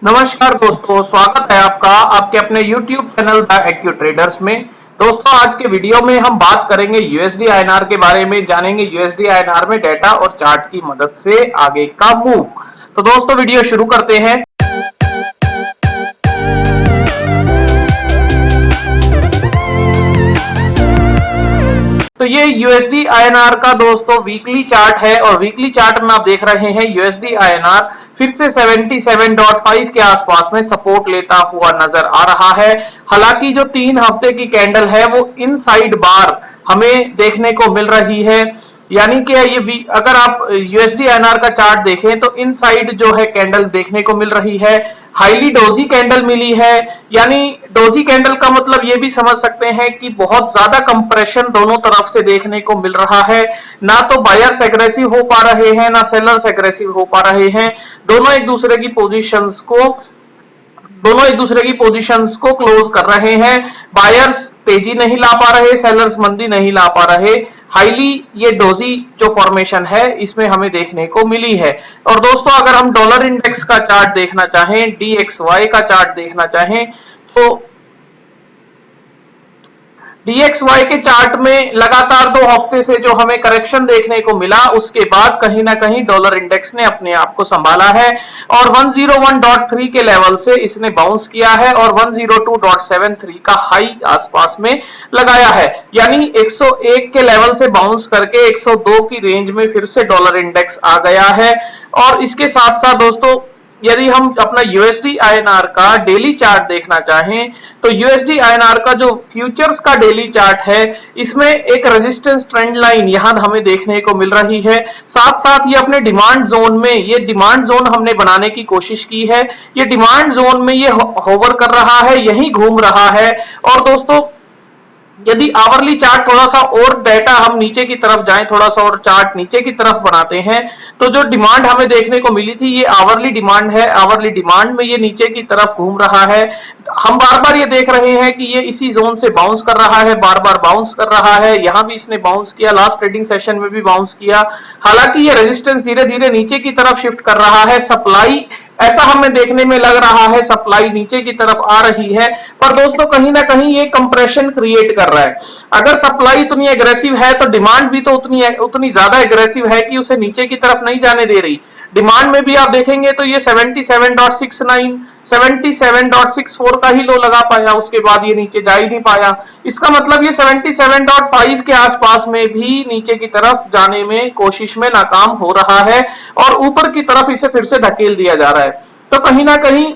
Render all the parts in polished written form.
नमस्कार दोस्तों, स्वागत है आपका आपके अपने YouTube channel the AQ traders में। दोस्तों, आज के वीडियो में हम बात करेंगे यूएसडी आईएनआर के बारे में, जानेंगे यूएसडी आईएनआर में डेटा और चार्ट की मदद से आगे का मूव। तो दोस्तों, वीडियो शुरू करते हैं। तो ये यूएसडी आईएनआर का दोस्तों वीकली चार्ट है और वीकली चार्ट में आप देख रहे हैं यूएसडी आईएनआर फिर से 77.5 के आसपास में सपोर्ट लेता हुआ नजर आ रहा है। हालांकि जो 3 हफ्ते की कैंडल है वो इनसाइड बार हमें देखने को मिल रही है, यानी कि ये अगर आप यूएसडी आईएनआर का चार्ट देखें तो इनसाइड जो है कैंडल देखने को मिल रही है। हाईली डोजी कैंडल मिली है, यानी डोजी कैंडल का मतलब ये भी समझ सकते हैं कि बहुत ज्यादा कंप्रेशन दोनों तरफ से देखने को मिल रहा है। ना तो बायर्स एग्रेसिव हो पा रहे हैं, ना सेलर्स एग्रेसिव हो पा रहे हैं। दोनों एक दूसरे की पोजीशंस को क्लोज कर रहे हैं। बायर्स तेजी नहीं ला पा रहे, सेलर्स मंदी नहीं ला पा रहे। हाईली ये डोजी जो फॉर्मेशन है इसमें हमें देखने को मिली है। और दोस्तों, अगर हम डॉलर इंडेक्स का चार्ट देखना चाहें, DXY का चार्ट देखना चाहें, तो DXY के चार्ट में लगातार 2 हफ्ते से जो हमें करेक्शन देखने को मिला, उसके बाद कहीं ना कहीं डॉलर इंडेक्स ने अपने आप को संभाला है और 101.3 के लेवल से इसने बाउंस किया है और 102.73 का हाई आसपास में लगाया है। यानी 101 के लेवल से बाउंस करके 102 की रेंज में फिर से डॉलर इंडेक्स आ गया है। और इसके साथ साथ दोस्तों, यदि हम अपना यूएसडी आईएनआर का डेली चार्ट देखना चाहें तो यूएसडी आईएनआर का जो फ्यूचर्स का डेली चार्ट है इसमें एक रेजिस्टेंस ट्रेंड लाइन यहां हमें देखने को मिल रही है। साथ साथ ये अपने डिमांड जोन में, ये डिमांड जोन हमने बनाने की कोशिश की है। ये डिमांड जोन में ये होवर कर रहा है, यही घूम रहा है। और दोस्तों, यदि आवरली चार्ट थोड़ा सा और डेटा हम नीचे की तरफ जाएं, थोड़ा सा और चार्ट नीचे की तरफ बनाते हैं, तो जो डिमांड हमें देखने को मिली थी ये आवरली डिमांड है। आवरली डिमांड में ये नीचे की तरफ घूम रहा है। हम बार बार ये देख रहे हैं कि ये इसी जोन से बाउंस कर रहा है, बार बार बाउंस कर रहा है। यहां भी इसने बाउंस किया, लास्ट ट्रेडिंग सेशन में भी बाउंस किया। हालांकि ये रेजिस्टेंस धीरे धीरे नीचे की तरफ शिफ्ट कर रहा है। सप्लाई ऐसा हमें देखने में लग रहा है, सप्लाई नीचे की तरफ आ रही है, पर दोस्तों कहीं ना कहीं ये कंप्रेशन क्रिएट कर रहा है। अगर सप्लाई इतनी एग्रेसिव है तो डिमांड भी तो उतनी ज्यादा एग्रेसिव है कि उसे नीचे की तरफ नहीं जाने दे रही। डिमांड में भी आप देखेंगे तो ये 77.69 77.64 का ही लो लगा पाया, उसके बाद ये नीचे जा ही नहीं पाया। इसका मतलब ये 77.5 के आसपास में भी नीचे की तरफ जाने में कोशिश में नाकाम हो रहा है और ऊपर की तरफ इसे फिर से धकेल दिया जा रहा है। तो कहीं ना कहीं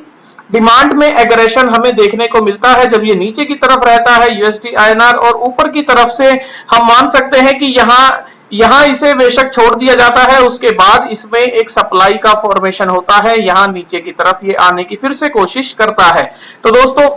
डिमांड में एग्रेशन हमें देखने को मिलता है जब ये नीचे की तरफ रहता है यूएसडी आईएनआर, और ऊपर की तरफ से हम मान सकते हैं कि यहां इसे बेशक छोड़ दिया जाता है, उसके बाद इसमें एक सप्लाई का फॉर्मेशन होता है। यहां नीचे की तरफ ये आने की फिर से कोशिश करता है। तो दोस्तों,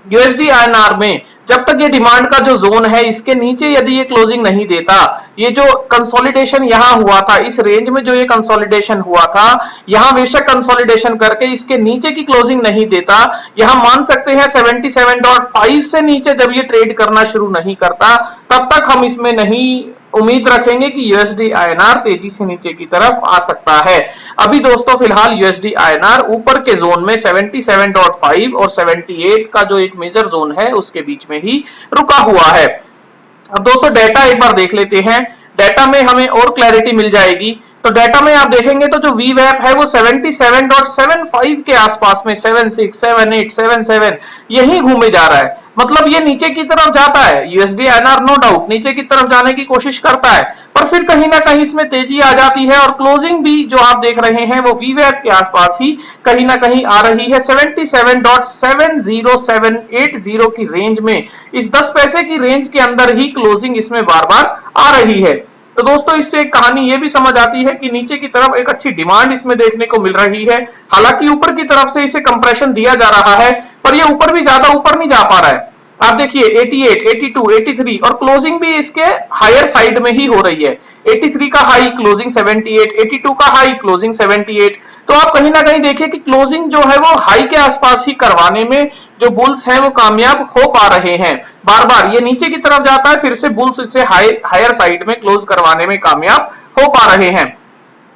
यूएसडी आईएनआर में जब तक ये डिमांड का जो जोन है इसके नीचे यदि ये क्लोजिंग नहीं देता, ये जो कंसोलिडेशन यहां हुआ था, इस रेंज में जो ये कंसोलिडेशन हुआ था, यहां बेशक कंसोलिडेशन करके इसके नीचे की क्लोजिंग नहीं देता, यहां मान सकते हैं 77.5 से नीचे जब ये ट्रेड करना शुरू नहीं करता, तब तक हम इसमें नहीं उम्मीद रखेंगे कि यूएसडी आईएनआर तेजी से नीचे की तरफ आ सकता है। अभी दोस्तों फिलहाल यूएसडी आईएनआर ऊपर के जोन में 77.5 और 78 का जो एक मेजर जोन है उसके बीच में ही रुका हुआ है। अब दोस्तों डेटा एक बार देख लेते हैं, डेटा में हमें और क्लैरिटी मिल जाएगी। तो डेटा में आप देखेंगे तो जो वीवैप है वो 77.75 के आसपास में 76, 78, 77 यही घूमे जा रहा है। मतलब ये नीचे की तरफ जाता है, यूएसडी आईएनआर नो डाउट नीचे की तरफ जाने की कोशिश करता है, पर फिर कहीं ना कहीं इसमें तेजी आ जाती है और क्लोजिंग भी जो आप देख रहे हैं वो वीवैप के आसपास ही कहीं ना कहीं आ रही है। 77.70780 की रेंज में, इस 10 पैसे की रेंज के अंदर ही क्लोजिंग इसमें बार बार आ रही है। तो दोस्तों, इससे एक कहानी ये भी समझ आती है कि नीचे की तरफ एक अच्छी डिमांड इसमें देखने को मिल रही है। हालांकि ऊपर की तरफ से इसे कंप्रेशन दिया जा रहा है, पर ये ऊपर भी ज्यादा ऊपर नहीं जा पा रहा है। आप देखिए 88, 82, 83 और क्लोजिंग भी इसके हायर साइड में ही हो रही है। 83 का हाई क्लोजिंग 78, 82 का हाई क्लोजिंग 78। तो आप कहीं ना कहीं देखिए कि क्लोजिंग जो है वो हाई के आसपास ही करवाने में जो बुल्स हैं वो कामयाब हो पा रहे हैं। बार बार ये नीचे की तरफ जाता है, फिर से बुल्स इसे हायर साइड में क्लोज करवाने में कामयाब हो पा रहे हैं।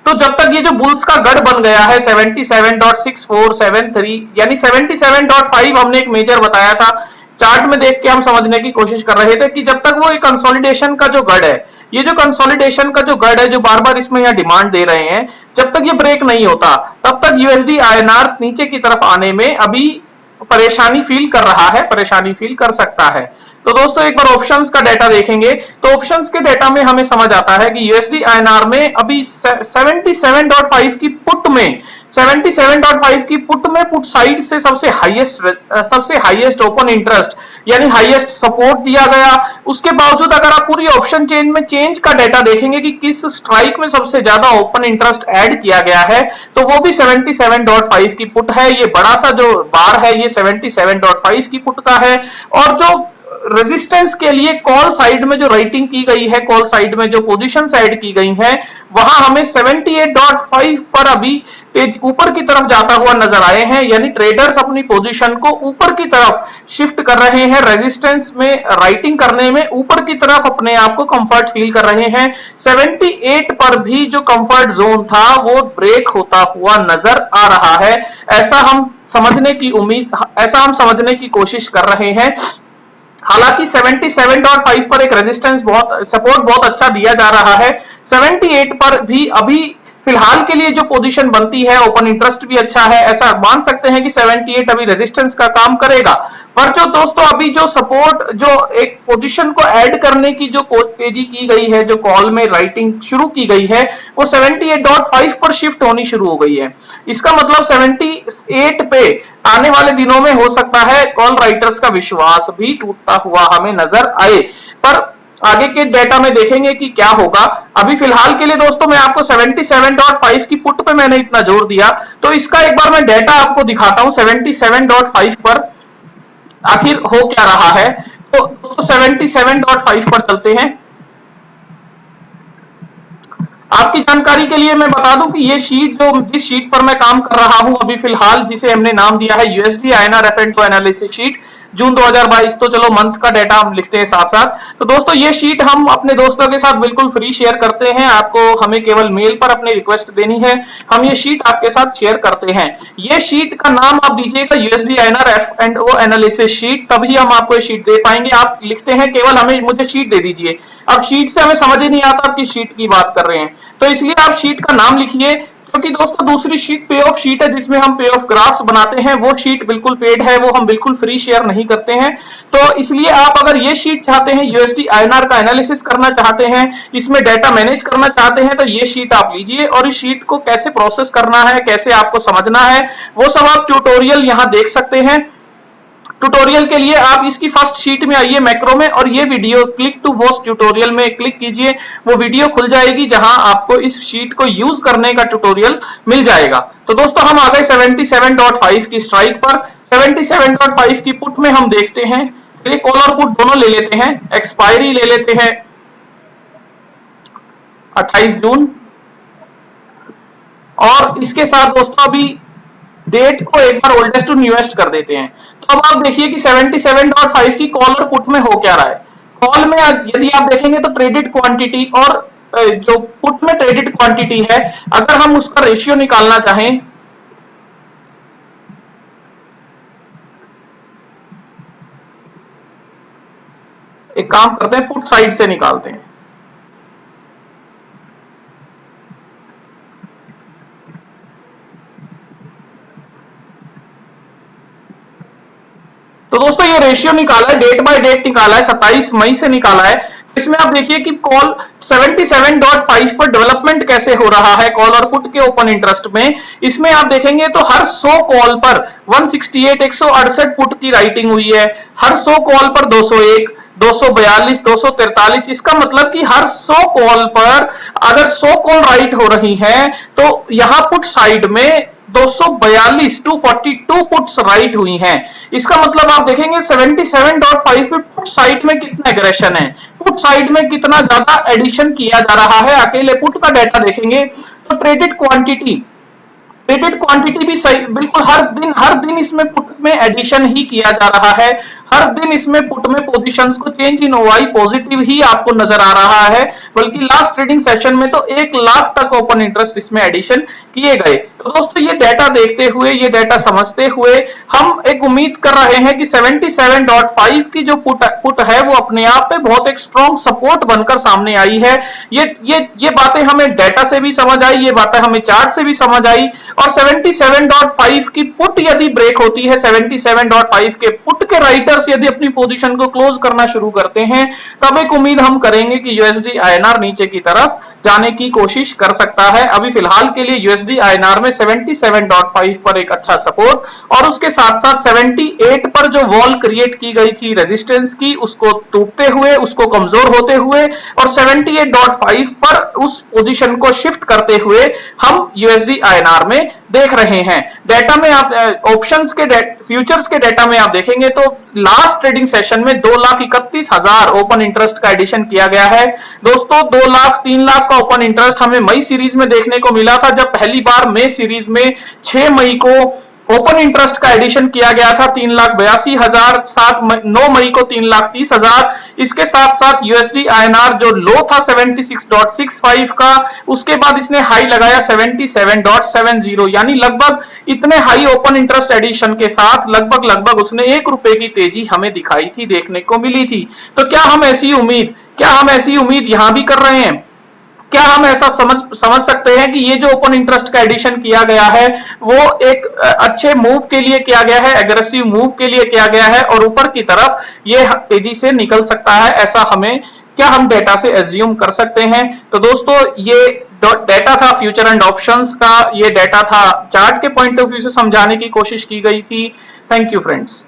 तो जब तक ये जो बुल्स का गढ़ बन गया है 77.6473 यानी 77.5 हमने एक मेजर बताया था, चार्ट में देख के हम समझने की कोशिश कर रहे थे कि जब तक वो एक कंसोलिडेशन का जो गढ़ है, ये जो कंसोलिडेशन का जो गढ़ है जो बार बार इसमें यहाँ डिमांड दे रहे हैं, जब तक ये ब्रेक नहीं होता तब तक यूएसडी आईएनआर नीचे की तरफ आने में अभी परेशानी फील कर रहा है, परेशानी फील कर सकता है। तो दोस्तों एक बार ऑप्शंस का डेटा देखेंगे तो ऑप्शंस के डेटा में हमें समझ आता है कि यूएसडी आईएनआर में अभी 77.5 की पुट में 77.5 की पुट में पुट साइड से सबसे हाईएस्ट ओपन इंटरेस्ट यानी हाईएस्ट सपोर्ट दिया गया। उसके बावजूद अगर आप पूरी ऑप्शन चेन में चेंज का डेटा देखेंगे कि किस स्ट्राइक में सबसे ज्यादा ओपन इंटरेस्ट ऐड किया गया है तो वो भी 77.5 की पुट है। ये बड़ा सा जो बार है ये 77.5 की पुट का है। और जो रेजिस्टेंस के लिए कॉल साइड में जो राइटिंग की गई है, कॉल साइड में जो पोजीशन ऐड की गई है, वहां हमें 78.5 पर अभी पेज ऊपर की तरफ जाता हुआ नजर आए हैं, यानी ट्रेडर्स अपनी पोजीशन को ऊपर की तरफ शिफ्ट कर रहे हैं, रेजिस्टेंस में राइटिंग करने में ऊपर की तरफ अपने आप को कंफर्ट फील कर रहे हैं। 78 पर भी जो कंफर्ट जोन था वो ब्रेक होता हुआ नजर आ रहा है, ऐसा हम समझने की कोशिश कर रहे हैं। हालांकि 77.5 पर एक रेजिस्टेंस सपोर्ट बहुत अच्छा दिया जा रहा है। 78 पर भी अभी फिलहाल के लिए जो पोजीशन बनती है, ओपन इंटरेस्ट भी अच्छा है, ऐसा मान सकते हैं कि 78 अभी रेजिस्टेंस का काम करेगा। पर जो दोस्तों अभी जो सपोर्ट, जो एक पोजीशन को ऐड करने की जो तेजी की गई है, जो कॉल में राइटिंग शुरू की गई है, वो 78.5 पर शिफ्ट होनी शुरू हो गई है। इसका मतलब 78 पे आने वाले दिनों में हो सकता है कॉल राइटर्स का विश्वास भी टूटता हुआ हमें नजर आए। पर आगे के डेटा में देखेंगे कि क्या होगा। अभी फिलहाल के लिए दोस्तों मैं आपको 77.5 की पुट पे मैंने इतना जोर दिया, तो इसका एक बार मैं डेटा आपको दिखाता हूं 77.5 पर आखिर हो क्या रहा है। तो दोस्तों 77.5 पर चलते हैं। आपकी जानकारी के लिए मैं बता दूं कि ये शीट जिस शीट पर मैं काम कर रहा हूं अभी फिलहाल, जिसे हमने नाम दिया है USD INR F&O analysis sheet June 2022, तो चलो मंथ का डेटा हम लिखते हैं साथ साथ। तो दोस्तों ये शीट हम अपने दोस्तों के साथ बिल्कुल फ्री शेयर करते हैं, आपको हमें केवल मेल पर अपनी रिक्वेस्ट देनी है, हम ये शीट आपके साथ शेयर करते हैं। ये शीट का नाम आप दीजिएगा USD INR F&O analysis sheet, तभी हम आपको ये शीट दे पाएंगे। आप लिखते हैं केवल मुझे शीट दे दीजिए। अब शीट से हमें समझ ही नहीं आता आप किस शीट की बात कर रहे हैं, तो इसलिए आप शीट का नाम लिखिए, क्योंकि दोस्तों दूसरी शीट पे ऑफ शीट है जिसमें हम पे ऑफ ग्राफ्स बनाते हैं, वो शीट बिल्कुल पेड है, वो हम बिल्कुल फ्री शेयर नहीं करते हैं। तो इसलिए आप अगर ये शीट चाहते हैं, यूएसडी आईएनआर का एनालिसिस करना चाहते हैं, इसमें डाटा मैनेज करना चाहते हैं, तो ये शीट आप लीजिए। और इस शीट को कैसे प्रोसेस करना है, कैसे आपको समझना है, वो सब आप ट्यूटोरियल यहां देख सकते हैं। ट्यूटोरियल के लिए आप इसकी फर्स्ट शीट में आइए मैक्रो में, और ये video click to watch tutorial में क्लिक कीजिए, वो वीडियो खुल जाएगी जहां आपको इस शीट को यूज करने का ट्यूटोरियल मिल जाएगा। तो दोस्तों हम आ गए 77.5 की स्ट्राइक पर। 77.5 की पुट में हम देखते हैं, फिर कॉल और पुट दोनों ले लेते हैं, एक्सपायरी ले लेते हैं 28 जून, और इसके साथ दोस्तों अभी डेट को एक बार ओल्डेस्ट टू न्यूएस्ट कर देते हैं। तो अब आप देखिए कि 77.5 की कॉल और पुट में हो क्या रहा है। कॉल में यदि आप देखेंगे तो ट्रेडेड क्वांटिटी और जो पुट में ट्रेडेड क्वांटिटी है, अगर हम उसका रेशियो निकालना चाहें, एक काम करते हैं पुट साइड से निकालते हैं। तो दोस्तों ये रेशियो निकाला है, डेट बाय डेट निकाला है, 27 मई से निकाला है। इसमें आप देखिए कि कॉल 77.5 पर डेवलपमेंट कैसे हो रहा है कॉल और पुट के ओपन इंटरेस्ट में। इसमें आप देखेंगे तो हर 100 कॉल पर 168 168 पुट की राइटिंग हुई है, हर 100 कॉल पर 201 242 243। इसका मतलब कि हर 100 कॉल पर अगर 100 कॉल राइट हो रही है तो यहां पुट साइड में 242 242 पुट्स राइट हुई हैं। इसका मतलब आप देखेंगे 77.5 पे पुट साइड में कितना एग्रेशन है, पुट साइड में कितना ज्यादा एडिशन किया जा रहा है। अकेले पुट का डाटा देखेंगे तो ट्रेडेड क्वांटिटी भी सही बिल्कुल हर दिन इसमें पुट में एडिशन ही किया जा रहा है। हर दिन इसमें पुट में पोजीशंस को चेंज इन ओआई पॉजिटिव ही आपको नजर आ रहा है, बल्कि लास्ट ट्रेडिंग सेशन में तो 1 लाख तक ओपन इंटरेस्ट इसमें एडिशन किए गए। तो दोस्तों ये डेटा देखते हुए, ये डेटा समझते हुए हम एक उम्मीद कर रहे हैं कि 77.5 की जो पुट है वो अपने आप में बहुत एक स्ट्रॉन्ग सपोर्ट बनकर सामने आई है। ये बातें हमें डेटा से भी समझ आई, ये बातें हमें चार्ट से भी समझ आई, और 77.5 की पुट यदि ब्रेक होती है, 77.5 के पुट के राइटर्स यदि अपनी पोजीशन को क्लोज करना शुरू करते हैं, तब एक उम्मीद हम करेंगे कि यूएसडी आईएनआर नीचे की तरफ जाने की कोशिश कर सकता है। अभी फिलहाल के लिए यूएसडी आईएनआर में 77.5 पर एक अच्छा सपोर्ट, और उसके साथ साथ 78 पर जो वॉल क्रिएट की गई थी रेजिस्टेंस की, उसको टूटते हुए, उसको कमजोर होते हुए, और 78.5 पर उस पोजीशन को शिफ्ट करते हुए हम यूएसडी आईएनआर में देख रहे हैं। डेटा में आप ऑप्शंस के फ्यूचर्स के डेटा में आप देखेंगे तो लास्ट ट्रेडिंग सेशन में 2,31,000 ओपन इंटरेस्ट का एडिशन किया गया है। दोस्तों 2 लाख 3 लाख का ओपन इंटरेस्ट हमें मई सीरीज में देखने को मिला था, जब पहली बार मई सीरीज में 6 मई को ओपन इंटरेस्ट का एडिशन किया गया था 3,82,000, 9 मई को 3,30,000। इसके साथ साथ यूएसडी आईएनआर जो लो था 76.65 का, उसके बाद इसने हाई लगाया 77.70, यानी लगभग इतने हाई ओपन इंटरेस्ट एडिशन के साथ लगभग उसने 1 रुपए की तेजी हमें दिखाई थी, देखने को मिली थी। तो क्या हम ऐसी उम्मीद यहां भी कर रहे हैं? क्या हम ऐसा समझ सकते हैं कि ये जो ओपन इंटरेस्ट का एडिशन किया गया है वो एक अच्छे मूव के लिए किया गया है, एग्रेसिव मूव के लिए किया गया है, और ऊपर की तरफ ये तेजी से निकल सकता है, ऐसा क्या हम डेटा से एज्यूम कर सकते हैं? तो दोस्तों ये डेटा था फ्यूचर एंड ऑप्शंस का, ये डेटा था चार्ट के पॉइंट ऑफ व्यू से समझाने की कोशिश की गई थी। Thank you friends.